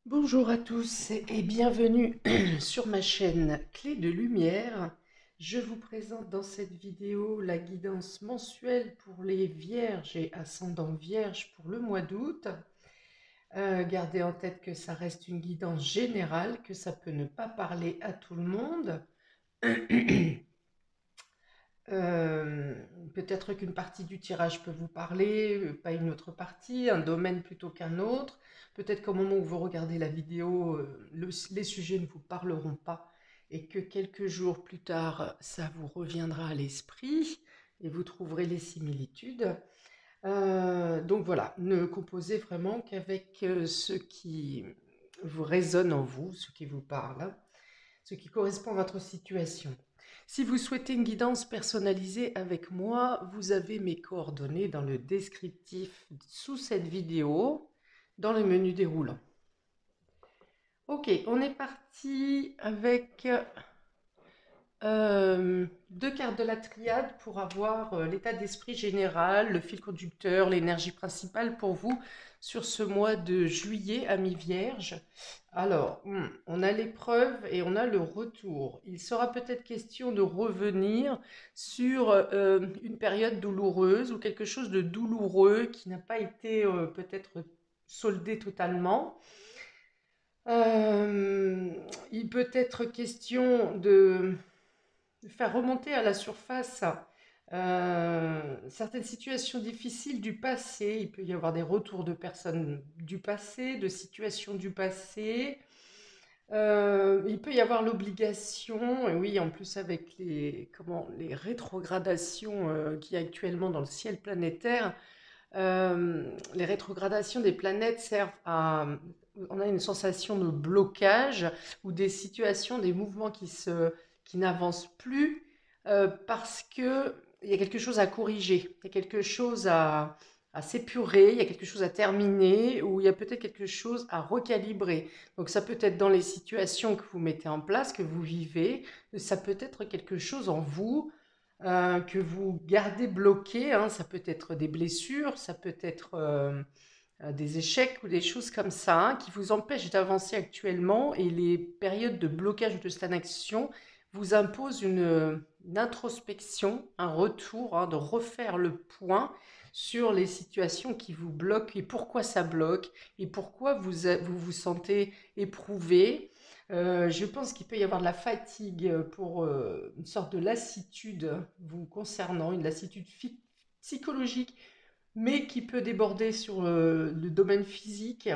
Bonjour à tous et bienvenue sur ma chaîne Clé de Lumière. Je vous présente dans cette vidéo la guidance mensuelle pour les vierges et ascendants vierges pour le mois d'août. Gardez en tête que ça reste une guidance générale, que ça peut ne pas parler à tout le monde. Euh, Peut-être qu'une partie du tirage peut vous parler, pas une autre partie, un domaine plutôt qu'un autre. Peut-être qu'au moment où vous regardez la vidéo, les sujets ne vous parleront pas et que quelques jours plus tard, ça vous reviendra à l'esprit et vous trouverez les similitudes. Donc voilà, ne composez vraiment qu'avec ce qui vous résonne en vous, ce qui vous parle, ce qui correspond à votre situation. Si vous souhaitez une guidance personnalisée avec moi, vous avez mes coordonnées dans le descriptif sous cette vidéo, dans le menu déroulant. Ok, on est parti avec deux cartes de la triade pour avoir l'état d'esprit général, le fil conducteur, l'énergie principale pour vous sur ce mois de juillet à mi-vierge. Alors, on a l'épreuve et on a le retour. Il sera peut-être question de revenir sur une période douloureuse ou quelque chose de douloureux qui n'a pas été peut-être soldé totalement. Euh, il peut être question de faire remonter à la surface certaines situations difficiles du passé. Il peut y avoir des retours de personnes du passé, de situations du passé. Il peut y avoir l'obligation, et oui, en plus avec les rétrogradations qu'il y a actuellement dans le ciel planétaire, les rétrogradations des planètes servent à... On a une sensation de blocage ou des situations, des mouvements qui n'avancent plus parce que il y a quelque chose à corriger, il y a quelque chose à s'épurer, il y a quelque chose à terminer ou il y a peut-être quelque chose à recalibrer. Donc ça peut être dans les situations que vous mettez en place, que vous vivez, ça peut être quelque chose en vous que vous gardez bloqué, hein. Ça peut être des blessures, ça peut être des échecs ou des choses comme ça hein, qui vous empêchent d'avancer actuellement et les périodes de blocage ou de stagnation vous imposent une introspection, un retour, hein, de refaire le point sur les situations qui vous bloquent et pourquoi ça bloque et pourquoi vous vous sentez éprouvé. Je pense qu'il peut y avoir de la fatigue pour une sorte de lassitude vous concernant, une lassitude psychologique, mais qui peut déborder sur le domaine physique.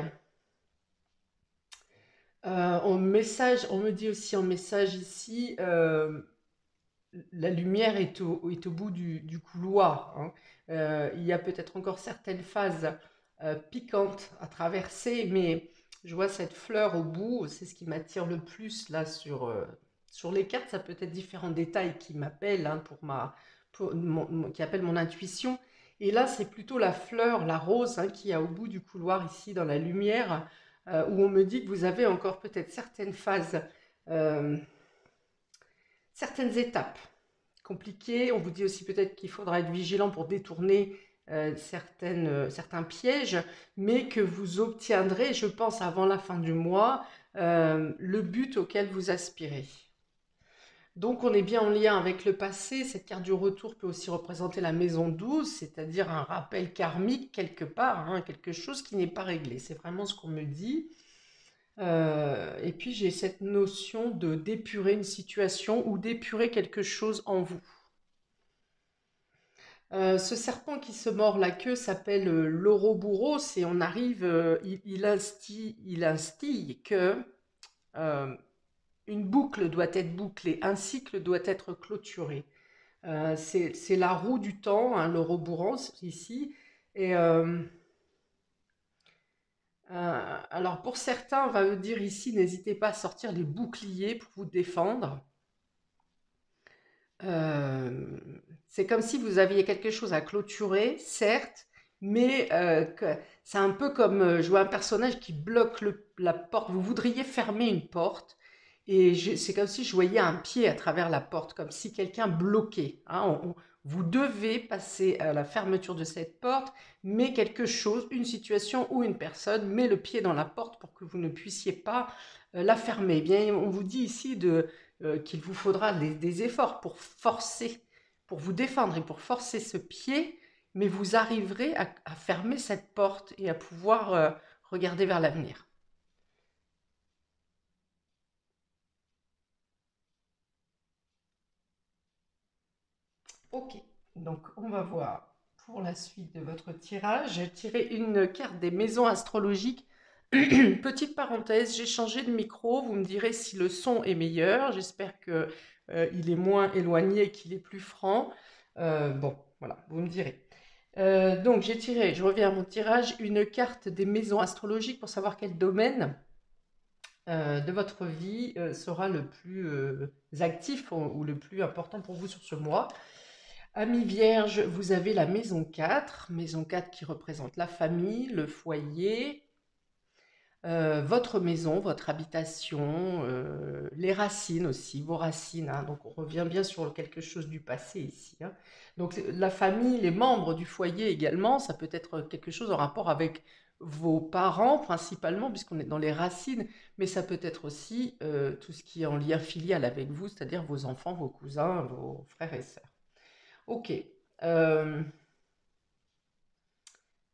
En message, on me dit aussi en message ici, la lumière est au bout du couloir, hein. Il y a peut-être encore certaines phases piquantes à traverser, mais je vois cette fleur au bout, c'est ce qui m'attire le plus là sur les cartes. Ça peut être différents détails qui m'appellent hein, qui appellent mon intuition. Et là, c'est plutôt la fleur, la rose, hein, qui a au bout du couloir ici dans la lumière, où on me dit que vous avez encore peut-être certaines phases, euh, certaines étapes compliqué. On vous dit aussi peut-être qu'il faudra être vigilant pour détourner certains pièges, mais que vous obtiendrez, je pense, avant la fin du mois, le but auquel vous aspirez. Donc on est bien en lien avec le passé. Cette carte du retour peut aussi représenter la maison 12, c'est-à-dire un rappel karmique quelque part, hein, quelque chose qui n'est pas réglé. C'est vraiment ce qu'on me dit. Et puis j'ai cette notion de d'épurer une situation ou d'épurer quelque chose en vous. Ce serpent qui se mord la queue s'appelle l'Ouroboros et on arrive, il instille que euh, une boucle doit être bouclée, un cycle doit être clôturé. C'est la roue du temps, hein, l'Ouroboros ici. Et alors pour certains, on va me dire ici, n'hésitez pas à sortir les boucliers pour vous défendre. Euh, c'est comme si vous aviez quelque chose à clôturer, certes, mais c'est un peu comme jouer un personnage qui bloque la porte. Vous voudriez fermer une porte et c'est comme si je voyais un pied à travers la porte, comme si quelqu'un bloquait, hein. Vous devez passer à la fermeture de cette porte, mais quelque chose, une situation ou une personne met le pied dans la porte pour que vous ne puissiez pas la fermer. Eh bien, on vous dit ici qu'il vous faudra des efforts pour forcer, pour vous défendre et pour forcer ce pied, mais vous arriverez à fermer cette porte et à pouvoir regarder vers l'avenir. Ok, donc on va voir pour la suite de votre tirage. J'ai tiré une carte des maisons astrologiques. Petite parenthèse, j'ai changé de micro. Vous me direz si le son est meilleur. J'espère que il est moins éloigné et qu'il est plus franc. Bon, voilà, vous me direz. Donc j'ai tiré, je reviens à mon tirage, une carte des maisons astrologiques pour savoir quel domaine de votre vie sera le plus actif ou le plus important pour vous sur ce mois. Amis vierge, vous avez la maison 4 qui représente la famille, le foyer, votre maison, votre habitation, les racines aussi, vos racines, hein. Donc on revient bien sur quelque chose du passé ici, hein. Donc la famille, les membres du foyer également, ça peut être quelque chose en rapport avec vos parents principalement, puisqu'on est dans les racines, mais ça peut être aussi tout ce qui est en lien filial avec vous, c'est-à-dire vos enfants, vos cousins, vos frères et sœurs. Ok. Euh,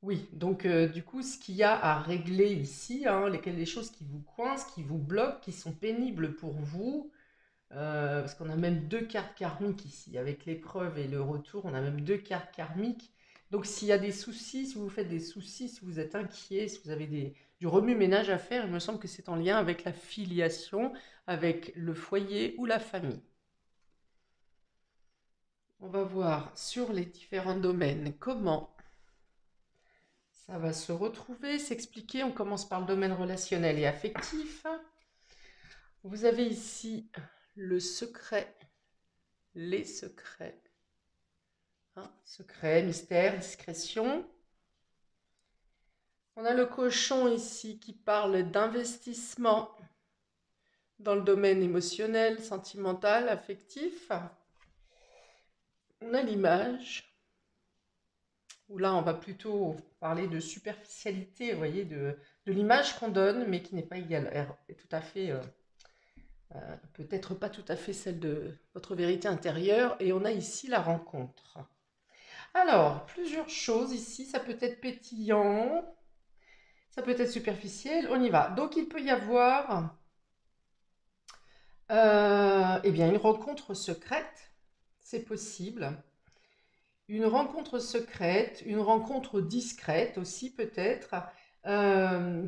oui, donc du coup, ce qu'il y a à régler ici, hein, les choses qui vous coincent, qui vous bloquent, qui sont pénibles pour vous, parce qu'on a même deux cartes karmiques ici, avec l'épreuve et le retour, on a même deux cartes karmiques. Donc s'il y a des soucis, si vous faites des soucis, si vous êtes inquiet, si vous avez du remue-ménage à faire, il me semble que c'est en lien avec la filiation, avec le foyer ou la famille. On va voir sur les différents domaines comment ça va se retrouver, s'expliquer. On commence par le domaine relationnel et affectif. Vous avez ici le secret, les secrets, hein, secret, mystère, discrétion. On a le cochon ici qui parle d'investissement dans le domaine émotionnel, sentimental, affectif. On a l'image, où là on va plutôt parler de superficialité, vous voyez, de l'image qu'on donne, mais qui n'est pas égale, tout à fait peut-être pas tout à fait celle de votre vérité intérieure. Et on a ici la rencontre. Alors, plusieurs choses ici. Ça peut être pétillant, ça peut être superficiel. On y va. Donc, il peut y avoir eh bien, une rencontre secrète. C'est possible. Une rencontre secrète, une rencontre discrète aussi peut-être,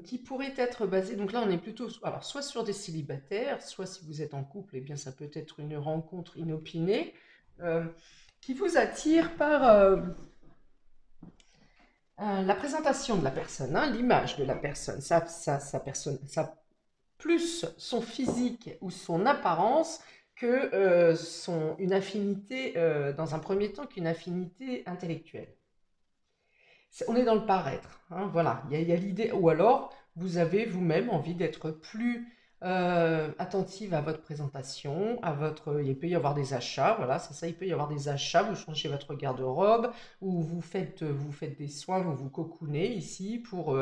qui pourrait être basée, donc là on est plutôt, alors soit sur des célibataires, soit si vous êtes en couple, eh bien ça peut être une rencontre inopinée, euh, qui vous attire par la présentation de la personne, hein, l'image de la personne, sa personne, plus son physique ou son apparence que une affinité, dans un premier temps, qu'une affinité intellectuelle. On est dans le paraître, hein, voilà. Il y a l'idée, ou alors vous avez vous-même envie d'être plus attentive à votre présentation, il peut y avoir des achats, voilà, c'est ça, il peut y avoir des achats, vous changez votre garde-robe, ou vous faites des soins, vous vous cocoonez ici pour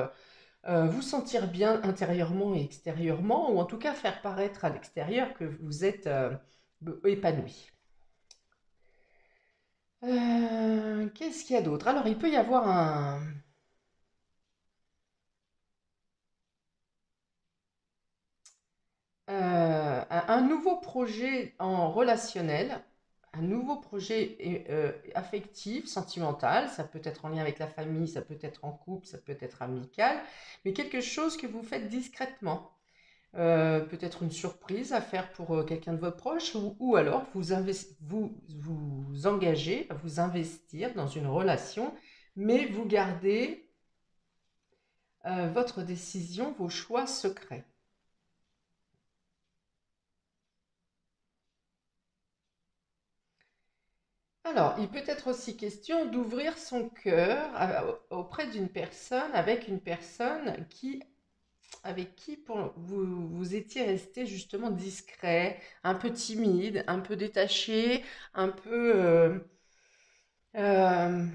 vous sentir bien intérieurement et extérieurement, ou en tout cas faire paraître à l'extérieur que vous êtes épanoui. Qu'est-ce qu'il y a d'autre? Alors, il peut y avoir un nouveau projet en relationnel, un nouveau projet affectif, sentimental, ça peut être en lien avec la famille, ça peut être en couple, ça peut être amical, mais quelque chose que vous faites discrètement. Peut-être une surprise à faire pour quelqu'un de votre proche, ou alors vous engagez à vous investir dans une relation, mais vous gardez votre décision, vos choix secrets. Alors, il peut être aussi question d'ouvrir son cœur auprès d'une personne, avec une personne avec qui vous étiez resté justement discret, un peu timide, un peu détaché, un peu Euh,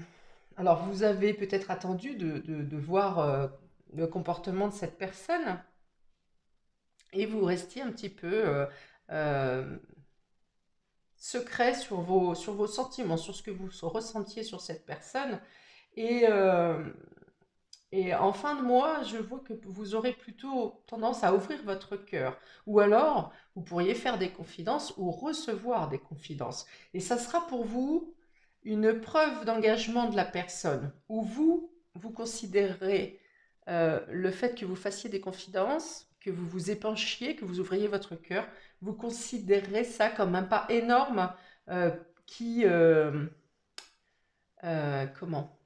alors, vous avez peut-être attendu de voir le comportement de cette personne et vous restiez un petit peu euh, secret sur vos sentiments, sur ce que vous ressentiez sur cette personne. Et, euh, et en fin de mois, je vois que vous aurez plutôt tendance à ouvrir votre cœur. Ou alors, vous pourriez faire des confidences ou recevoir des confidences. Et ça sera pour vous une preuve d'engagement de la personne, où vous considérez le fait que vous fassiez des confidences, que vous vous épanchiez, que vous ouvriez votre cœur, vous considérez ça comme un pas énorme euh, qui, comment,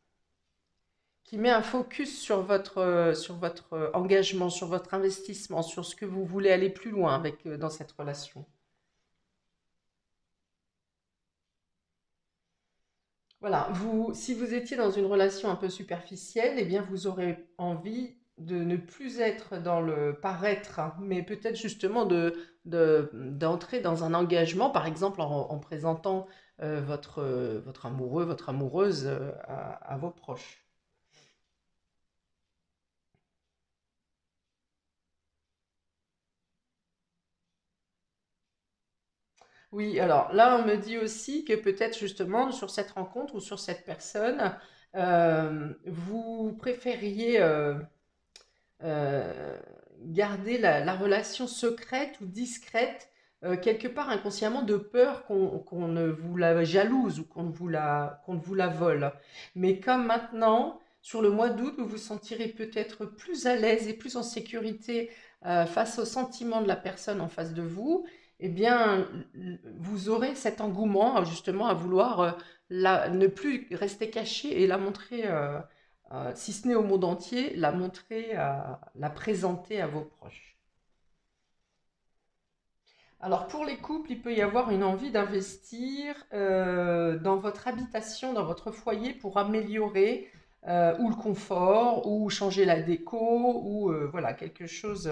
qui met un focus sur votre engagement, sur votre investissement, sur ce que vous voulez aller plus loin avec, dans cette relation. Voilà, si vous étiez dans une relation un peu superficielle, eh bien vous aurez envie de ne plus être dans le paraître, hein, mais peut-être justement d'entrer dans un engagement, par exemple en présentant votre amoureux, votre amoureuse à vos proches. Oui, alors là, on me dit aussi que peut-être justement sur cette rencontre ou sur cette personne, vous préfériez euh, garder la relation secrète ou discrète, quelque part inconsciemment de peur qu'on ne vous la jalouse ou qu'on ne vous la vole. Mais comme maintenant, sur le mois d'août, vous vous sentirez peut-être plus à l'aise et plus en sécurité face aux sentiments de la personne en face de vous, eh bien, vous aurez cet engouement justement à vouloir ne plus rester caché et la montrer. Si ce n'est au monde entier, la montrer, la présenter à vos proches. Alors pour les couples, il peut y avoir une envie d'investir dans votre habitation, dans votre foyer pour améliorer ou le confort, ou changer la déco, ou voilà, quelque chose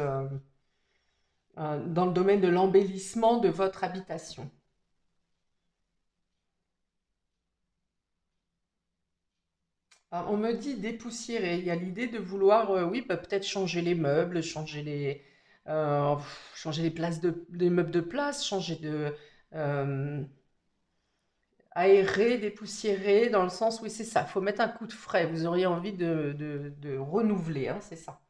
dans le domaine de l'embellissement de votre habitation. On me dit dépoussiérer. Il y a l'idée de vouloir, oui, bah, peut-être changer les meubles, changer les places des meubles de place, euh, aérer, dépoussiérer, dans le sens, oui, c'est ça. Il faut mettre un coup de frais. Vous auriez envie de renouveler, hein, c'est ça.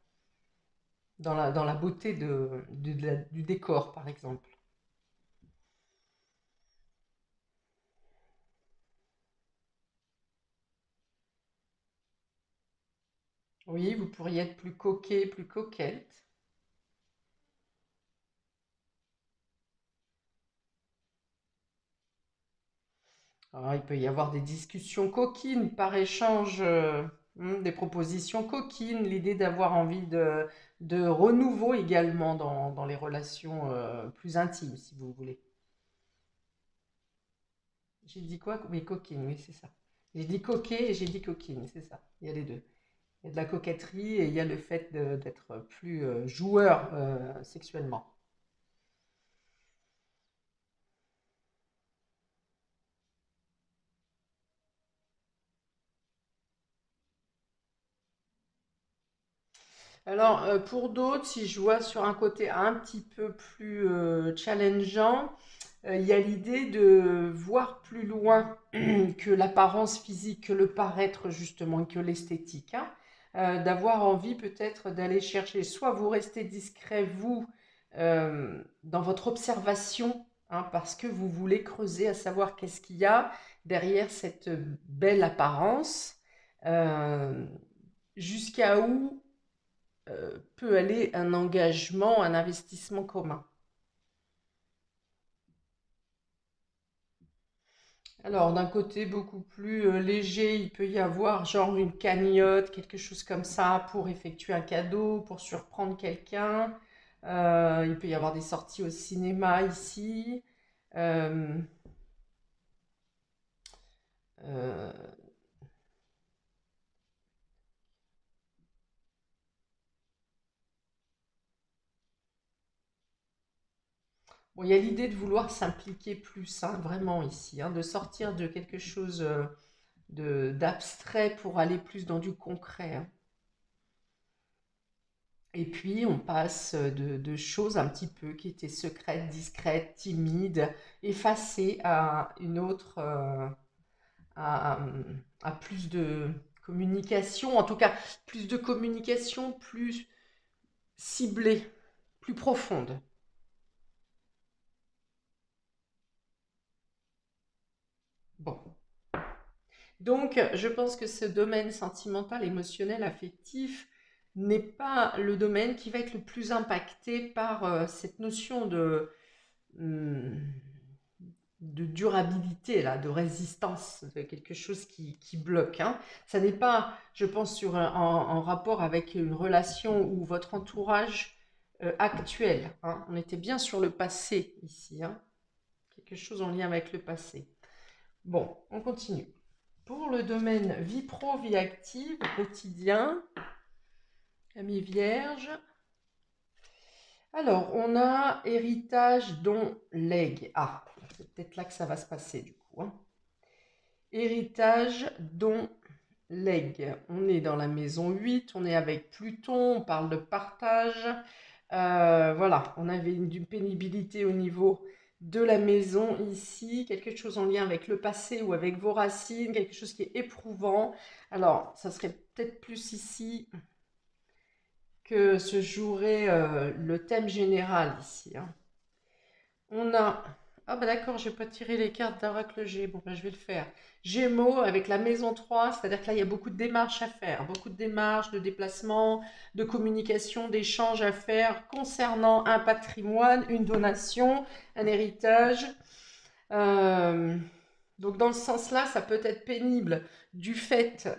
Dans la beauté du décor, par exemple. Oui, vous pourriez être plus coquet, plus coquette. Alors, il peut y avoir des discussions coquines par échange, des propositions coquines, l'idée d'avoir envie de renouveau également dans les relations plus intimes, si vous voulez. J'ai dit quoi? Oui, coquine, oui, c'est ça. J'ai dit coquet et j'ai dit coquine, c'est ça. Il y a les deux. Il y a de la coquetterie et il y a le fait d'être plus joueur sexuellement. Alors, pour d'autres, si je vois sur un côté un petit peu plus challengeant, il y a l'idée de voir plus loin que l'apparence physique, que le paraître justement, que l'esthétique, hein. D'avoir envie peut-être d'aller chercher, soit vous restez discret, vous, dans votre observation, hein, parce que vous voulez creuser à savoir qu'est-ce qu'il y a derrière cette belle apparence, euh, jusqu'à où peut aller un engagement, un investissement commun. Alors, d'un côté beaucoup plus léger, il peut y avoir genre une cagnotte, quelque chose comme ça, pour effectuer un cadeau, pour surprendre quelqu'un. Il peut y avoir des sorties au cinéma ici. Euh, euh, bon, il y a l'idée de vouloir s'impliquer plus, hein, vraiment ici, hein, de sortir de quelque chose d'abstrait pour aller plus dans du concret, hein. Et puis, on passe de choses un petit peu qui étaient secrètes, discrètes, timides, effacées à une autre, à, à plus de communication, en tout cas, plus de communication, plus ciblée, plus profonde. Bon. Donc, je pense que ce domaine sentimental, émotionnel, affectif n'est pas le domaine qui va être le plus impacté par cette notion hum, de durabilité, là, de résistance, de quelque chose qui bloque, hein. Ça n'est pas, je pense, en rapport avec une relation ou votre entourage actuel, hein. On était bien sur le passé ici, hein. Quelque chose en lien avec le passé. Bon, on continue. Pour le domaine vie pro, vie active, quotidien, ami vierge. Alors, on a héritage, don, legs. Ah, c'est peut-être là que ça va se passer du coup, hein. Héritage, don, legs. On est dans la maison 8, on est avec Pluton, on parle de partage. Voilà, on avait une pénibilité au niveau de la maison ici, quelque chose en lien avec le passé ou avec vos racines, quelque chose qui est éprouvant. Alors, ça serait peut-être plus ici que se jouerait le thème général ici, hein. On a... Ah bah d'accord, j'ai pas tiré les cartes d'Oracle G. Bon bah je vais le faire. Gémeaux avec la maison 3, c'est-à-dire que là il y a beaucoup de démarches à faire, beaucoup de démarches, de déplacements, de communication, d'échanges à faire concernant un patrimoine, une donation, un héritage. Euh, donc dans ce sens-là, ça peut être pénible du fait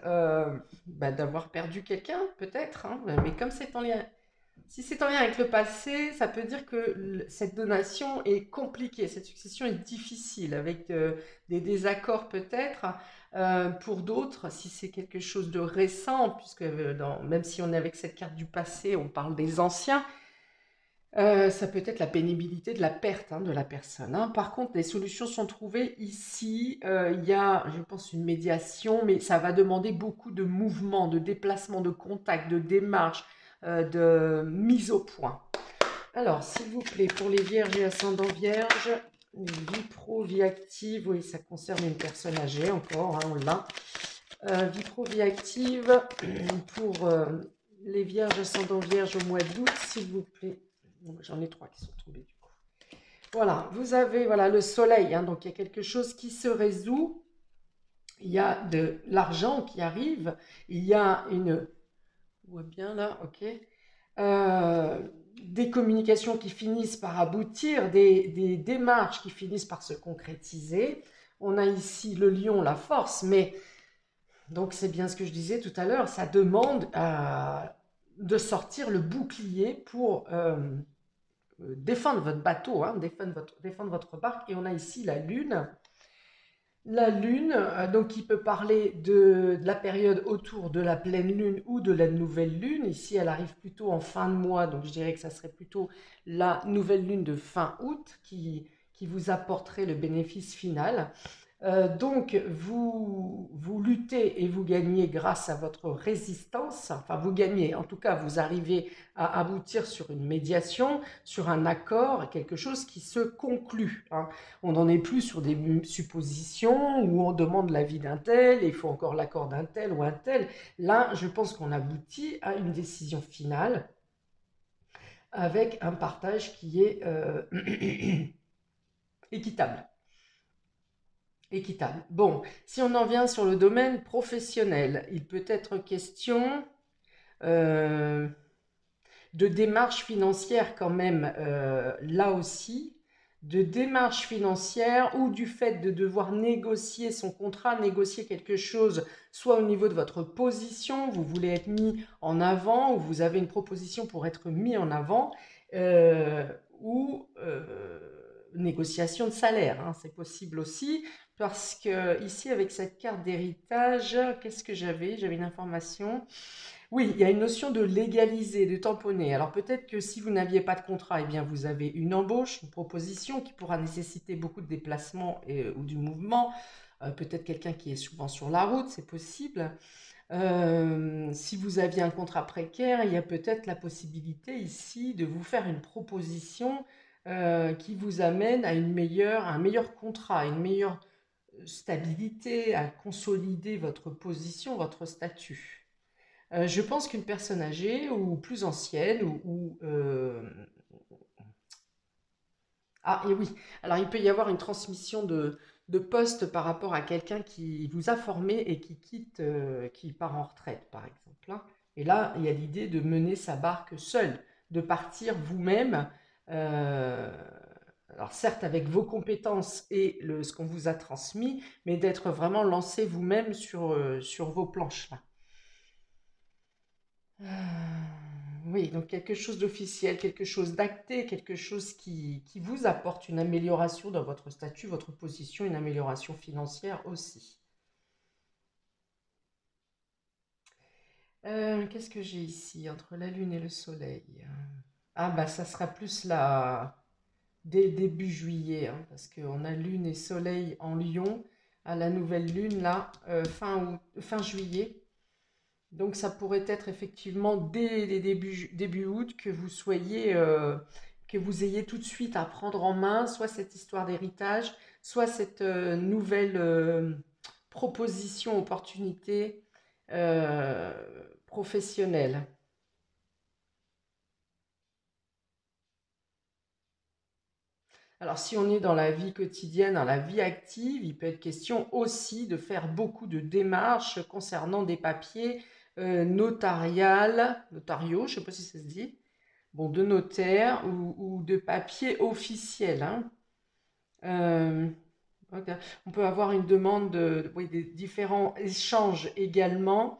bah, d'avoir perdu quelqu'un, peut-être, hein, mais comme c'est en lien, si c'est en lien avec le passé, ça peut dire que cette donation est compliquée, cette succession est difficile, avec des désaccords peut-être. Pour d'autres, si c'est quelque chose de récent, puisque même si on est avec cette carte du passé, on parle des anciens, ça peut être la pénibilité de la perte, hein, de la personne, hein. Par contre, les solutions sont trouvées ici. Il y a, je pense, une médiation, mais ça va demander beaucoup de mouvements, de déplacements, de contacts, de démarches, de mise au point. Alors, s'il vous plaît, pour les vierges et ascendants vierges, vie pro, vie active, oui, ça concerne une personne âgée encore, hein, on l'a. Vie pro, vie active, pour les vierges, ascendants vierges au mois d'août, s'il vous plaît. J'en ai 3 qui sont tombés du coup. Voilà, vous avez voilà, le soleil, hein, donc il y a quelque chose qui se résout. Il y a de l'argent qui arrive. Il y a une... On voit bien là, ok. Euh, des communications qui finissent par aboutir, des démarches qui finissent par se concrétiser. On a ici le lion, la force, mais donc c'est bien ce que je disais tout à l'heure, ça demande de sortir le bouclier pour défendre votre bateau, hein, défendre votre barque. Et on a ici la lune. La lune, donc qui peut parler de la période autour de la pleine lune ou de la nouvelle lune. Ici, elle arrive plutôt en fin de mois, donc je dirais que ça serait plutôt la nouvelle lune de fin août qui vous apporterait le bénéfice final. Donc, vous luttez et vous gagnez grâce à votre résistance. Enfin, vous gagnez, en tout cas, vous arrivez à aboutir sur une médiation, sur un accord, quelque chose qui se conclut, hein. On n'en est plus sur des suppositions où on demande l'avis d'un tel, et il faut encore l'accord d'un tel ou un tel. Là, je pense qu'on aboutit à une décision finale avec un partage qui est équitable. Équitable. Bon, si on en vient sur le domaine professionnel, il peut être question euh, de démarches financières quand même, là aussi, de démarches financières ou du fait de devoir négocier son contrat, négocier quelque chose, soit au niveau de votre position, vous voulez être mis en avant, ou vous avez une proposition pour être mis en avant, euh, ou négociation de salaire, hein, c'est possible aussi. Parce que ici, avec cette carte d'héritage, qu'est-ce que j'avais? J'avais une information. Oui, il y a une notion de légaliser, de tamponner. Alors peut-être que si vous n'aviez pas de contrat, eh bien vous avez une embauche, une proposition qui pourra nécessiter beaucoup de déplacements ou du mouvement. peut-être quelqu'un qui est souvent sur la route, c'est possible. Si vous aviez un contrat précaire, il y a peut-être la possibilité ici de vous faire une proposition qui vous amène à un meilleur contrat, une meilleure stabilité, à consolider votre position, votre statut. Je pense qu'une personne âgée ou plus ancienne ah, et oui, alors il peut y avoir une transmission de poste par rapport à quelqu'un qui vous a formé et qui quitte, qui part en retraite, par exemple, hein. Et là, il y a l'idée de mener sa barque seul, de partir vous-même, euh, alors certes avec vos compétences et ce qu'on vous a transmis, mais d'être vraiment lancé vous-même sur vos planches là. Oui, donc quelque chose d'officiel, quelque chose d'acté, quelque chose qui vous apporte une amélioration dans votre statut, votre position, une amélioration financière aussi. Qu'est-ce que j'ai ici entre la Lune et le Soleil? Ah bah ça sera plus là dès début juillet, hein, parce qu'on a Lune et Soleil en Lion, à la nouvelle Lune là, fin juillet. Donc ça pourrait être effectivement dès les début août que vous soyez, que vous ayez tout de suite à prendre en main soit cette histoire d'héritage, soit cette nouvelle proposition, opportunité euh, professionnelle. Alors si on est dans la vie quotidienne, dans la vie active, il peut être question aussi de faire beaucoup de démarches concernant des papiers notariaux, je ne sais pas si ça se dit, bon, de notaire ou de papier officiel, hein. Euh, ok. On peut avoir une demande oui, des différents échanges également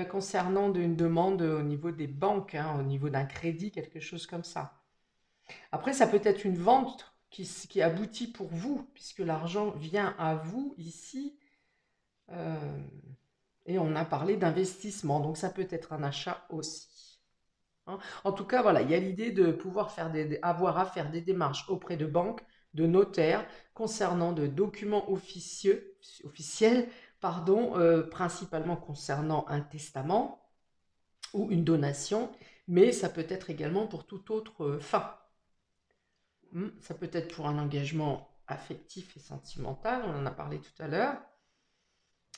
concernant une demande au niveau des banques, hein, au niveau d'un crédit, quelque chose comme ça. Après, ça peut être une vente qui aboutit pour vous, puisque l'argent vient à vous ici. euh, et on a parlé d'investissement, donc ça peut être un achat aussi, hein. En tout cas, voilà, il y a l'idée de pouvoir avoir à faire des démarches auprès de banques, de notaires, concernant de documents officiels, pardon, principalement concernant un testament ou une donation, mais ça peut être également pour toute autre fin. Ça peut être pour un engagement affectif et sentimental, on en a parlé tout à l'heure.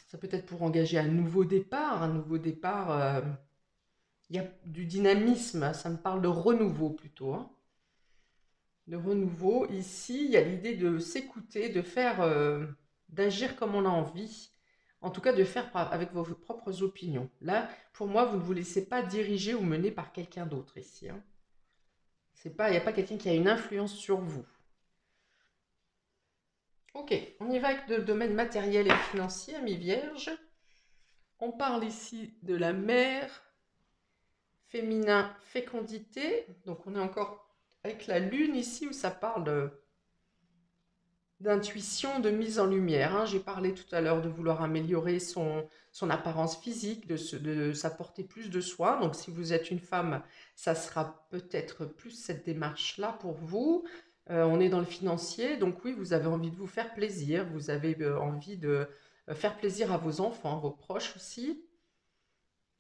Ça peut être pour engager un nouveau départ. Il y a du dynamisme, ça me parle de renouveau plutôt, hein. De renouveau. Ici, il y a l'idée de s'écouter, d'agir comme on a envie, en tout cas de faire avec vos propres opinions. Là, pour moi, vous ne vous laissez pas diriger ou mener par quelqu'un d'autre ici, hein. Il n'y a pas quelqu'un qui a une influence sur vous. Ok, on y va avec le domaine matériel et financier, amis vierges. On parle ici de la mère, féminin, fécondité. Donc on est encore avec la lune ici où ça parle d'intuition, de mise en lumière, hein. J'ai parlé tout à l'heure de vouloir améliorer son apparence physique, de s'apporter plus de soin. Donc si vous êtes une femme, ça sera peut-être plus cette démarche-là pour vous. On est dans le financier, donc oui, vous avez envie de vous faire plaisir, vous avez envie de faire plaisir à vos enfants, à vos proches aussi.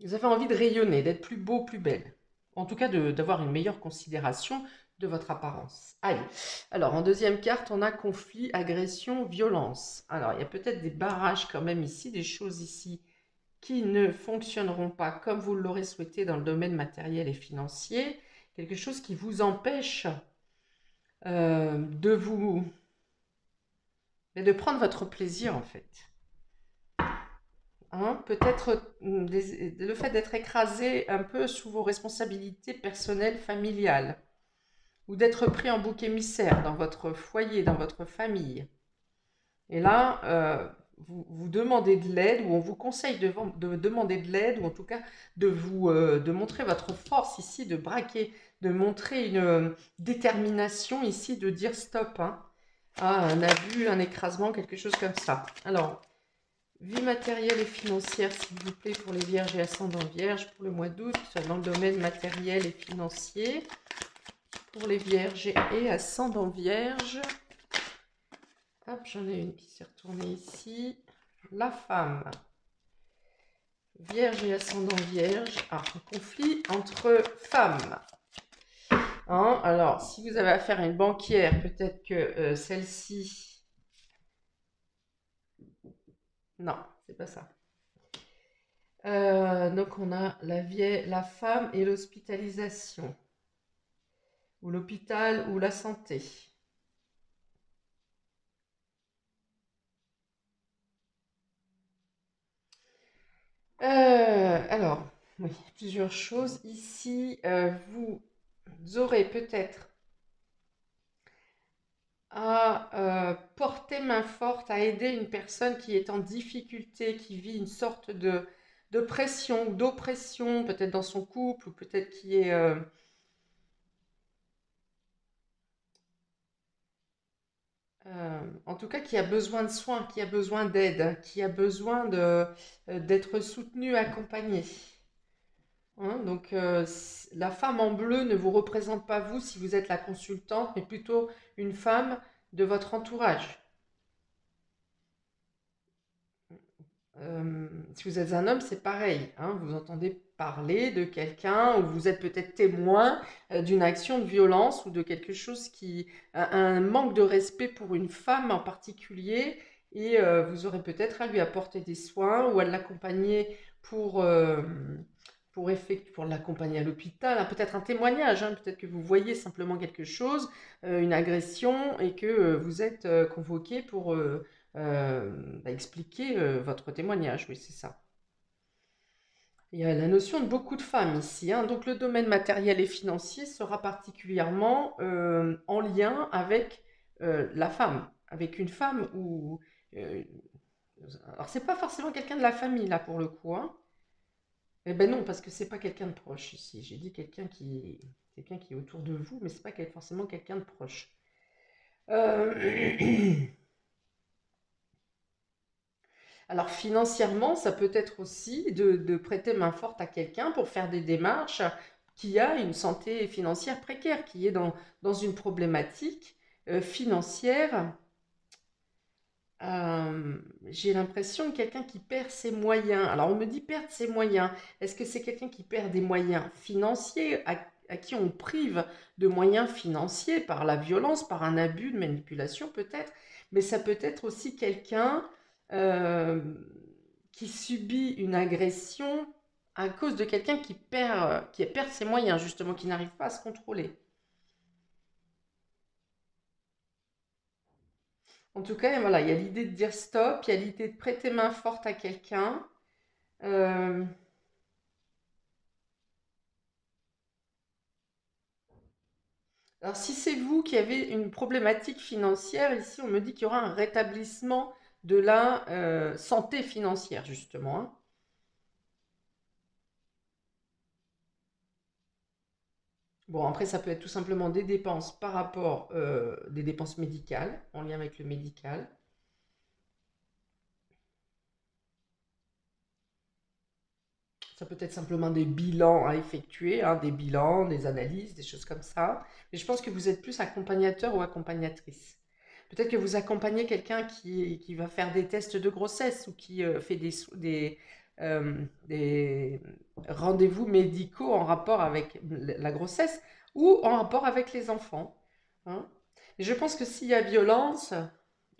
Vous avez envie de rayonner, d'être plus beau, plus belle. En tout cas, d'avoir une meilleure considération de votre apparence. Allez, alors en deuxième carte, on a conflit, agression, violence. Alors, il y a peut-être des barrages quand même ici, des choses ici qui ne fonctionneront pas comme vous l'aurez souhaité dans le domaine matériel et financier. Quelque chose qui vous empêche de prendre votre plaisir en fait. Hein, peut-être le fait d'être écrasé un peu sous vos responsabilités personnelles, familiales, ou d'être pris en bouc émissaire dans votre foyer, dans votre famille. Et là, vous demandez de l'aide, ou on vous conseille de demander de l'aide, ou en tout cas de montrer votre force ici, de braquer, de montrer une détermination ici, de dire stop, hein, à un abus, un écrasement, quelque chose comme ça. Alors, vie matérielle et financière, s'il vous plaît, pour les vierges et ascendants vierges, pour le mois d'août, dans le domaine matériel et financier. Pour les vierges et ascendants vierges. Hop, j'en ai une qui s'est retournée ici. la femme. Vierge et ascendant Vierge. Ah, un conflit entre femmes. Hein, alors, si vous avez affaire à une banquière, peut-être que celle-ci... Non, c'est pas ça. Donc, on a la femme et l'hospitalisation. Ou l'hôpital ou la santé. Alors, oui, plusieurs choses. Ici, vous aurez peut-être à porter main forte, à aider une personne qui est en difficulté, qui vit une sorte de pression ou d'oppression, peut-être dans son couple, ou peut-être qui est, en tout cas, qui a besoin de soins, qui a besoin d'aide, qui a besoin d'être soutenu, accompagné. Hein, donc, la femme en bleu ne vous représente pas vous si vous êtes la consultante, mais plutôt une femme de votre entourage. Si vous êtes un homme, c'est pareil, hein, vous entendez parler de quelqu'un ou vous êtes peut-être témoin d'une action de violence ou de quelque chose un manque de respect pour une femme en particulier, et vous aurez peut-être à lui apporter des soins ou à l'accompagner pour, pour l'accompagner à l'hôpital, hein, peut-être un témoignage, hein, peut-être que vous voyez simplement quelque chose, une agression, et que vous êtes convoqué pour expliquer votre témoignage. Oui, c'est ça. Il y a la notion de beaucoup de femmes ici, hein. Donc le domaine matériel et financier sera particulièrement en lien avec la femme, avec une femme ou... euh, alors c'est pas forcément quelqu'un de la famille là pour le coup, hein. Eh ben non, parce que c'est pas quelqu'un de proche ici. J'ai dit quelqu'un qui est autour de vous, mais c'est pas forcément quelqu'un de proche. Euh, Alors financièrement, ça peut être aussi de prêter main forte à quelqu'un pour faire des démarches qui a une santé financière précaire, qui est dans une problématique financière. J'ai l'impression de quelqu'un qui perd ses moyens. Alors on me dit perdre ses moyens. Est-ce que c'est quelqu'un qui perd des moyens financiers, à qui on prive de moyens financiers par la violence, par un abus de manipulation peut-être, mais ça peut être aussi quelqu'un euh, qui subit une agression à cause de quelqu'un qui perd ses moyens, justement, qui n'arrive pas à se contrôler. En tout cas, voilà, il y a l'idée de dire stop, il y a l'idée de prêter main forte à quelqu'un. Euh, alors, si c'est vous qui avez une problématique financière, ici, on me dit qu'il y aura un rétablissement de la santé financière, justement, hein. Bon, après, ça peut être tout simplement des dépenses par rapport, des dépenses médicales, en lien avec le médical. Ça peut être simplement des bilans à effectuer, hein, des bilans, des analyses, des choses comme ça. Mais je pense que vous êtes plus accompagnateur ou accompagnatrice. Peut-être que vous accompagnez quelqu'un qui va faire des tests de grossesse ou qui fait des rendez-vous médicaux en rapport avec la grossesse ou en rapport avec les enfants, hein. Et je pense que s'il y a violence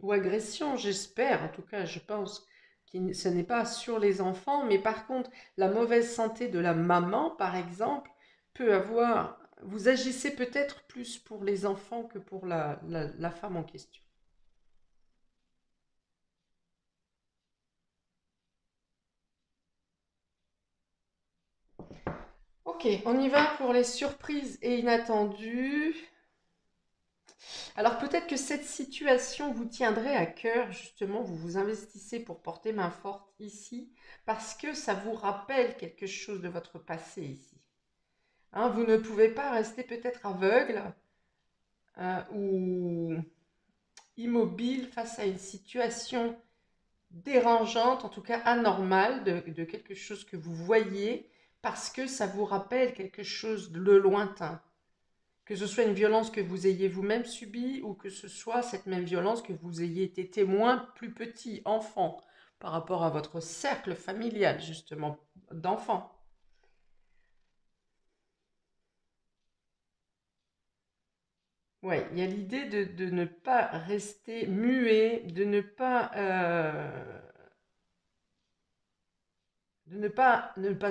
ou agression, j'espère, en tout cas, je pense que ce n'est pas sur les enfants, mais par contre, la mauvaise santé de la maman, par exemple, peut avoir... Vous agissez peut-être plus pour les enfants que pour la femme en question. Ok, on y va pour les surprises et inattendues. Alors peut-être que cette situation vous tiendrait à cœur, justement, vous vous investissez pour porter main forte ici, parce que ça vous rappelle quelque chose de votre passé ici. Hein, vous ne pouvez pas rester peut-être aveugle ou immobile face à une situation dérangeante, en tout cas anormale, de quelque chose que vous voyez, parce que ça vous rappelle quelque chose de lointain. Que ce soit une violence que vous ayez vous-même subie ou que ce soit cette même violence que vous ayez été témoin plus petit, enfant. par rapport à votre cercle familial, justement, d'enfants. Oui, il y a l'idée de ne pas rester muet, de ne pas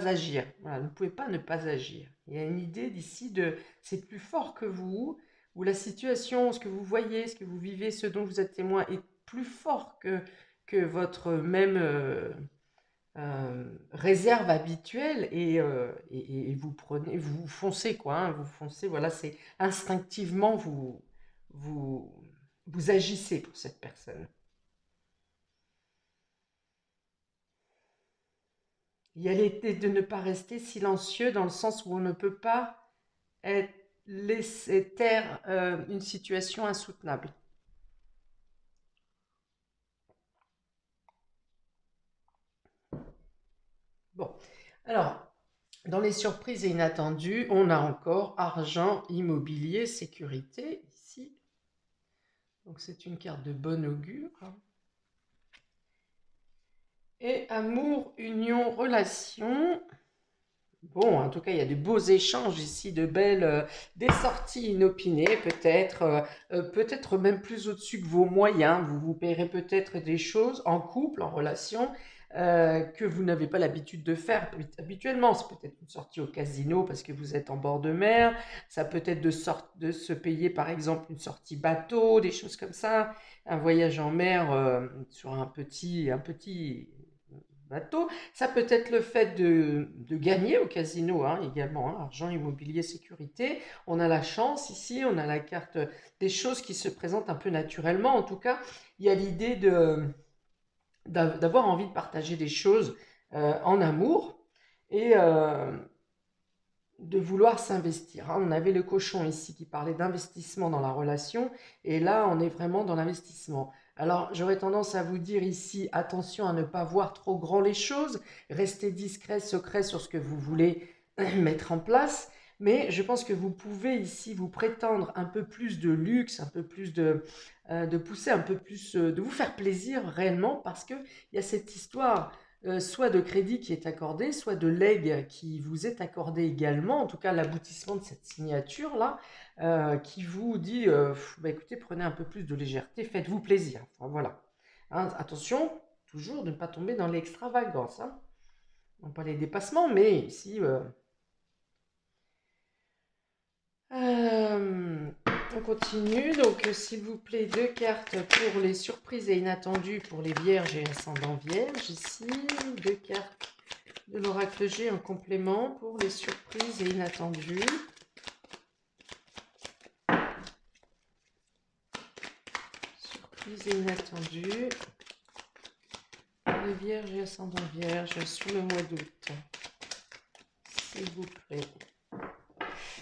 agir. Voilà, vous ne pouvez pas ne pas agir. Il y a une idée d'ici de c'est plus fort que vous, ou la situation, ce que vous voyez, ce que vous vivez, ce dont vous êtes témoin est plus fort que votre même réserve habituelle et vous prenez, vous foncez quoi, hein, vous foncez, voilà, c'est instinctivement vous, vous agissez pour cette personne. Il y a l'idée de ne pas rester silencieux dans le sens où on ne peut pas être, laisser taire une situation insoutenable. Bon, alors, dans les surprises et inattendues, on a encore argent, immobilier, sécurité ici. Donc c'est une carte de bon augure. Et amour, union, relation. Bon, en tout cas, il y a de beaux échanges ici, des sorties inopinées, peut-être, peut-être même plus au-dessus que vos moyens. Vous vous paierez peut-être des choses en couple, en relation, que vous n'avez pas l'habitude de faire habituellement. C'est peut-être une sortie au casino parce que vous êtes en bord de mer. Ça peut être de se payer, par exemple, une sortie bateau, des choses comme ça. Un voyage en mer sur un petit bateau. Ça peut être le fait de gagner au casino hein, également, hein, argent, immobilier, sécurité. On a la chance ici, on a la carte des choses qui se présentent un peu naturellement. En tout cas, il y a l'idée d'avoir envie de partager des choses en amour et de vouloir s'investir. Hein. On avait le cochon ici qui parlait d'investissement dans la relation et là, on est vraiment dans l'investissement. Alors, j'aurais tendance à vous dire ici, attention à ne pas voir trop grand les choses, restez discret, secret sur ce que vous voulez mettre en place, mais je pense que vous pouvez ici vous prétendre un peu plus de luxe, un peu plus de pousser un peu plus, de vous faire plaisir réellement, parce qu'il y a cette histoire soit de crédit qui est accordé, soit de legs qui vous est accordé également, en tout cas l'aboutissement de cette signature-là, qui vous dit, bah, écoutez, prenez un peu plus de légèreté, faites-vous plaisir. Enfin, voilà. Hein, attention, toujours de ne pas tomber dans l'extravagance. Hein. Non pas les dépassements, mais ici... on continue, donc s'il vous plaît, deux cartes pour les surprises et inattendues pour les vierges et ascendants vierges ici, deux cartes de l'oracle G en complément pour les surprises et inattendues. Surprises et inattendues pour les vierges et ascendants vierges sur le mois d'août. S'il vous plaît.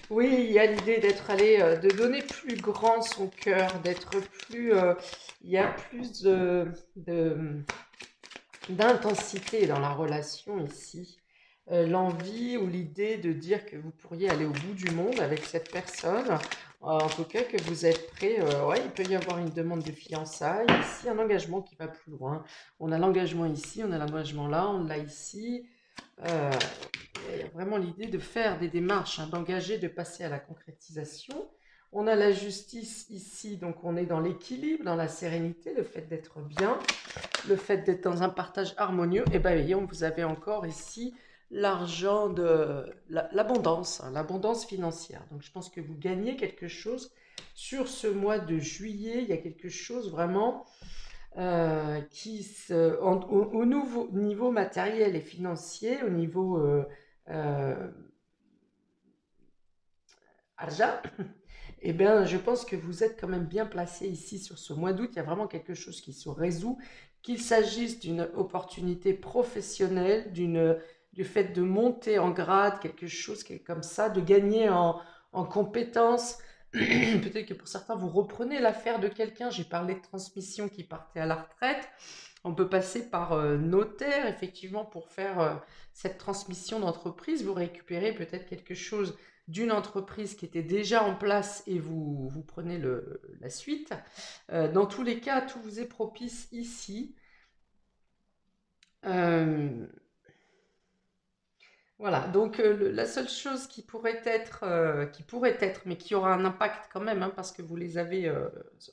Oui, il y a l'idée d'être allé, de donner plus grand son cœur, d'être plus... il y a plus d'intensité dans la relation ici. L'envie ou l'idée de dire que vous pourriez aller au bout du monde avec cette personne, en tout cas que vous êtes prêt, ouais, il peut y avoir une demande de fiançailles, ici un engagement qui va plus loin. On a l'engagement ici, on a l'engagement là, on l'a ici. Euh, il y a vraiment l'idée de faire des démarches, hein, d'engager, de passer à la concrétisation. On a la justice ici, donc on est dans l'équilibre, dans la sérénité, le fait d'être bien, le fait d'être dans un partage harmonieux. Et bien, voyez, vous avez encore ici l'argent de l'abondance, hein, l'abondance financière. Donc, je pense que vous gagnez quelque chose sur ce mois de juillet. Il y a quelque chose vraiment au niveau matériel et financier, au niveau euh, argent, eh bien, je pense que vous êtes quand même bien placé ici sur ce mois d'août. Il y a vraiment quelque chose qui se résout, qu'il s'agisse d'une opportunité professionnelle, du fait de monter en grade, quelque chose qui est comme ça, de gagner en compétences. Peut-être que pour certains, vous reprenez l'affaire de quelqu'un. J'ai parlé de transmission qui partait à la retraite. On peut passer par notaire, effectivement, pour faire cette transmission d'entreprise. Vous récupérez peut-être quelque chose d'une entreprise qui était déjà en place et vous prenez la suite. Dans tous les cas, tout vous est propice ici. Euh, voilà, donc la seule chose qui pourrait être, mais qui aura un impact quand même, hein, parce que vous les avez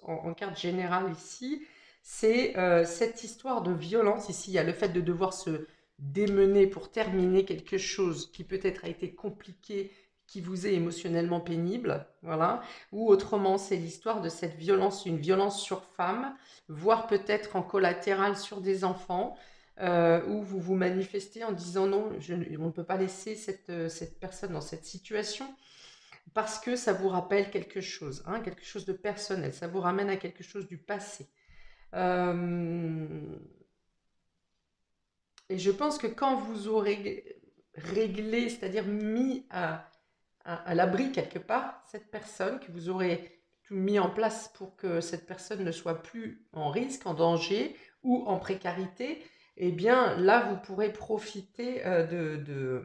en carte générale ici, c'est cette histoire de violence. Ici, il y a le fait de devoir se démener pour terminer quelque chose qui peut-être a été compliqué, qui vous est émotionnellement pénible, voilà. Ou autrement, c'est l'histoire de cette violence, une violence sur femme, voire peut-être en collatéral sur des enfants où vous vous manifestez en disant non, on ne peut pas laisser cette personne dans cette situation parce que ça vous rappelle quelque chose, hein, quelque chose de personnel, ça vous ramène à quelque chose du passé. Euh, et je pense que quand vous aurez réglé, c'est-à-dire mis à l'abri quelque part cette personne, que vous aurez tout mis en place pour que cette personne ne soit plus en risque, en danger ou en précarité, eh bien là, vous pourrez profiter de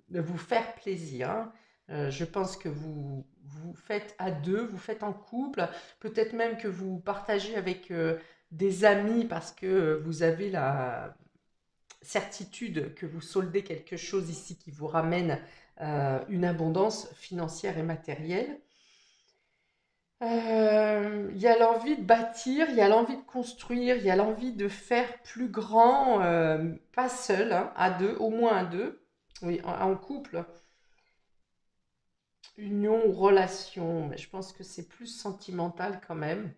vous faire plaisir, hein. Je pense que vous faites à deux, vous faites en couple, peut-être même que vous partagez avec des amis parce que vous avez la certitude que vous soldez quelque chose ici qui vous ramène une abondance financière et matérielle. Il y a l'envie de bâtir, il y a l'envie de construire, il y a l'envie de faire plus grand, pas seul, hein, à deux, au moins à deux, oui, en couple, union ou relation, mais je pense que c'est plus sentimental quand même.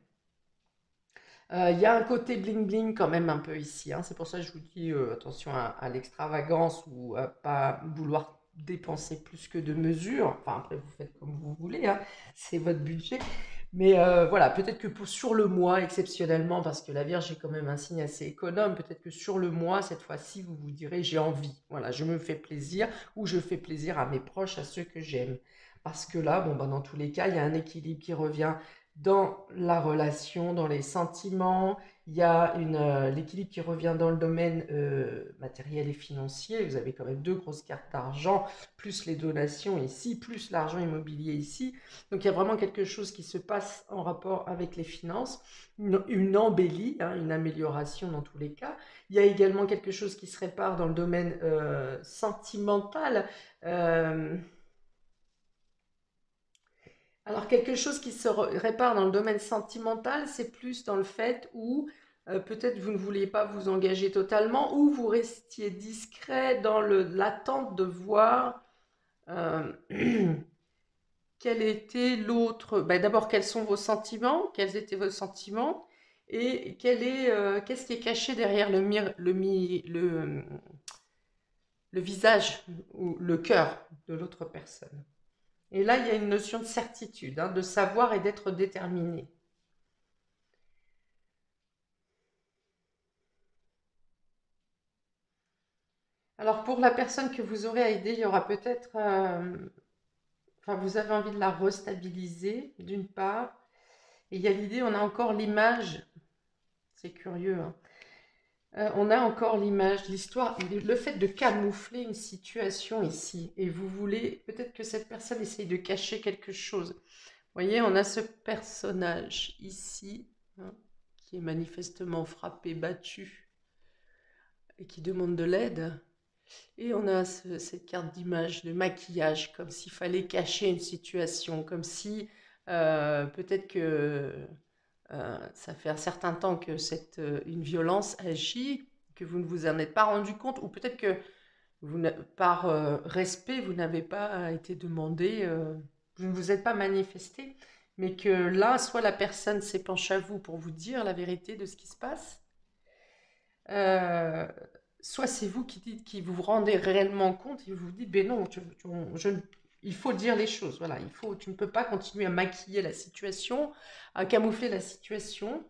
Il y a un côté bling bling quand même un peu ici, hein. C'est pour ça que je vous dis attention à l'extravagance ou à pas vouloir dépenser plus que de mesure. Enfin, après, vous faites comme vous voulez, hein. C'est votre budget. Mais voilà, peut-être que sur le mois, exceptionnellement, parce que la Vierge est quand même un signe assez économe, peut-être que sur le mois, cette fois-ci, vous vous direz j'ai envie. Voilà, je me fais plaisir ou je fais plaisir à mes proches, à ceux que j'aime. Parce que là, bon, bah, dans tous les cas, il y a un équilibre qui revient dans la relation, dans les sentiments. Il y a l'équilibre qui revient dans le domaine matériel et financier. Vous avez quand même deux grosses cartes d'argent, plus les donations ici, plus l'argent immobilier ici. Donc il y a vraiment quelque chose qui se passe en rapport avec les finances, une embellie, hein, une amélioration dans tous les cas. Il y a également quelque chose qui se répare dans le domaine sentimental. Euh, alors, quelque chose qui se répare dans le domaine sentimental, c'est plus dans le fait où peut-être vous ne vouliez pas vous engager totalement ou vous restiez discret dans l'attente de voir euh, quel était l'autre. Ben, d'abord, quels sont vos sentiments, quels étaient vos sentiments et qu'est-ce qui est caché derrière le visage ou le cœur de l'autre personne. Et là, il y a une notion de certitude, hein, de savoir et d'être déterminé. Alors pour la personne que vous aurez à aider, il y aura peut-être, enfin vous avez envie de la restabiliser d'une part, et il y a l'idée, on a encore l'image, c'est curieux, hein. On a encore l'image, l'histoire, le fait de camoufler une situation ici, et vous voulez peut-être que cette personne essaye de cacher quelque chose. Vous voyez, on a ce personnage ici, hein, qui est manifestement frappé, battu, et qui demande de l'aide. Et on a cette carte d'image de maquillage, comme s'il fallait cacher une situation, comme si peut-être que ça fait un certain temps que une violence agit, que vous ne vous en êtes pas rendu compte, ou peut-être que par respect, vous n'avez pas été demandé, vous ne vous êtes pas manifesté, mais que là, soit la personne s'épanche à vous pour vous dire la vérité de ce qui se passe, euh, soit c'est vous qui dites, qui vous rendez réellement compte et vous vous dites, ben non, il faut dire les choses. Voilà, tu ne peux pas continuer à maquiller la situation, à camoufler la situation.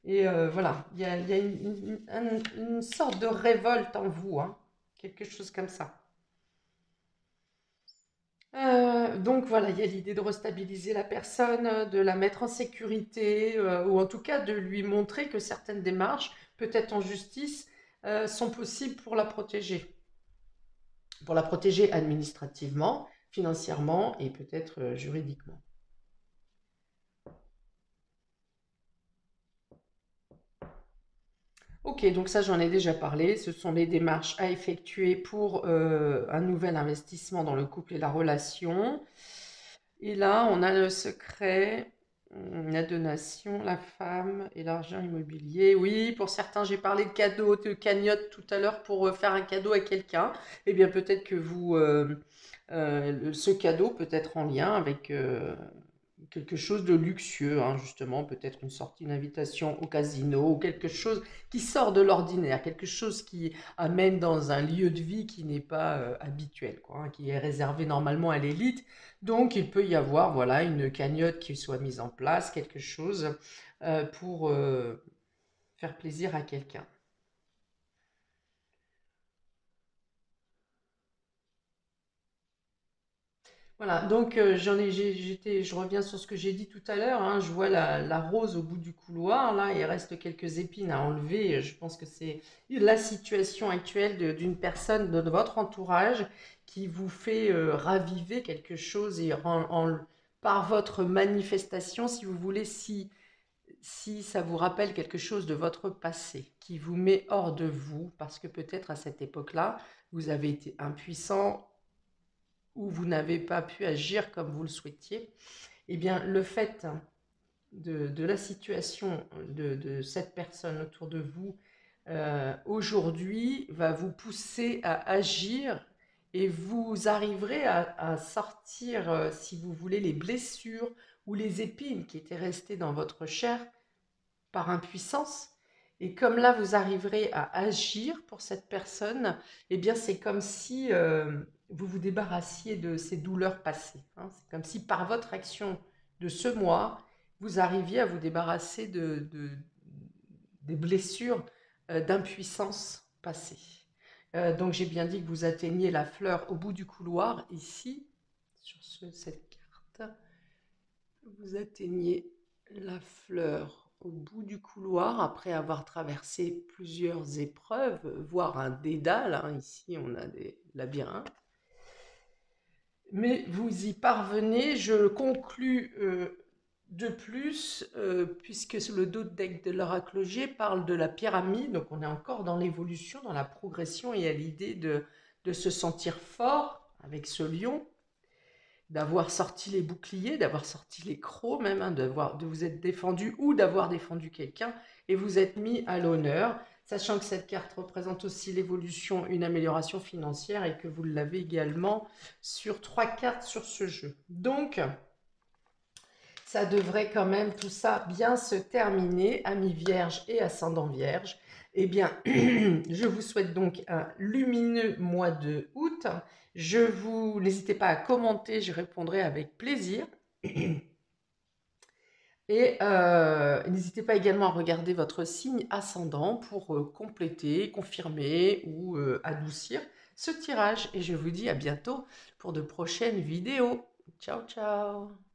Et voilà, il y a une sorte de révolte en vous, hein, quelque chose comme ça. Donc voilà, il y a l'idée de restabiliser la personne, de la mettre en sécurité, ou en tout cas de lui montrer que certaines démarches, peut-être en justice, sont possibles pour la protéger administrativement, financièrement et peut-être juridiquement. Ok, donc ça j'en ai déjà parlé. Ce sont les démarches à effectuer pour un nouvel investissement dans le couple et la relation. Et là, on a le secret, la donation, la femme et l'argent immobilier. Oui, pour certains, j'ai parlé de cadeau, de cagnotte tout à l'heure pour faire un cadeau à quelqu'un. Eh bien, peut-être que ce cadeau peut être en lien avec quelque chose de luxueux, hein, justement, peut-être une sortie, une invitation au casino, ou quelque chose qui sort de l'ordinaire, quelque chose qui amène dans un lieu de vie qui n'est pas habituel, quoi, hein, qui est réservé normalement à l'élite. Donc, il peut y avoir, voilà, une cagnotte qui soit mise en place, quelque chose pour faire plaisir à quelqu'un. Voilà, donc je reviens sur ce que j'ai dit tout à l'heure, hein, je vois la rose au bout du couloir, là, il reste quelques épines à enlever. Je pense que c'est la situation actuelle d'une personne de votre entourage qui vous fait raviver quelque chose et par votre manifestation, si vous voulez, si ça vous rappelle quelque chose de votre passé, qui vous met hors de vous, parce que peut-être à cette époque-là, vous avez été impuissant ou vous n'avez pas pu agir comme vous le souhaitiez, eh bien, le fait de la situation de cette personne autour de vous aujourd'hui va vous pousser à agir et vous arriverez à sortir, si vous voulez, les blessures ou les épines qui étaient restées dans votre chair par impuissance. Et comme là, vous arriverez à agir pour cette personne, eh bien, c'est comme si vous vous débarrassiez de ces douleurs passées, hein. C'est comme si par votre action de ce mois, vous arriviez à vous débarrasser des blessures d'impuissance passée. Donc, j'ai bien dit que vous atteigniez la fleur au bout du couloir, ici, sur cette carte. Vous atteignez la fleur au bout du couloir après avoir traversé plusieurs épreuves, voire un dédale, hein. Ici, on a des labyrinthes. Mais vous y parvenez, je conclus de plus, puisque le dos de deck de l'oracle G parle de la pyramide, donc on est encore dans l'évolution, dans la progression et à l'idée de se sentir fort avec ce lion, d'avoir sorti les boucliers, d'avoir sorti les crocs même, hein, de vous être défendu ou d'avoir défendu quelqu'un et vous êtes mis à l'honneur, sachant que cette carte représente aussi l'évolution, une amélioration financière et que vous l'avez également sur 3 cartes sur ce jeu. Donc, ça devrait quand même tout ça bien se terminer, amis vierge et ascendant vierge. Eh bien, je vous souhaite donc un lumineux mois de août. N'hésitez pas à commenter, je répondrai avec plaisir. Et n'hésitez pas également à regarder votre signe ascendant pour compléter, confirmer ou adoucir ce tirage. Et je vous dis à bientôt pour de prochaines vidéos. Ciao, ciao!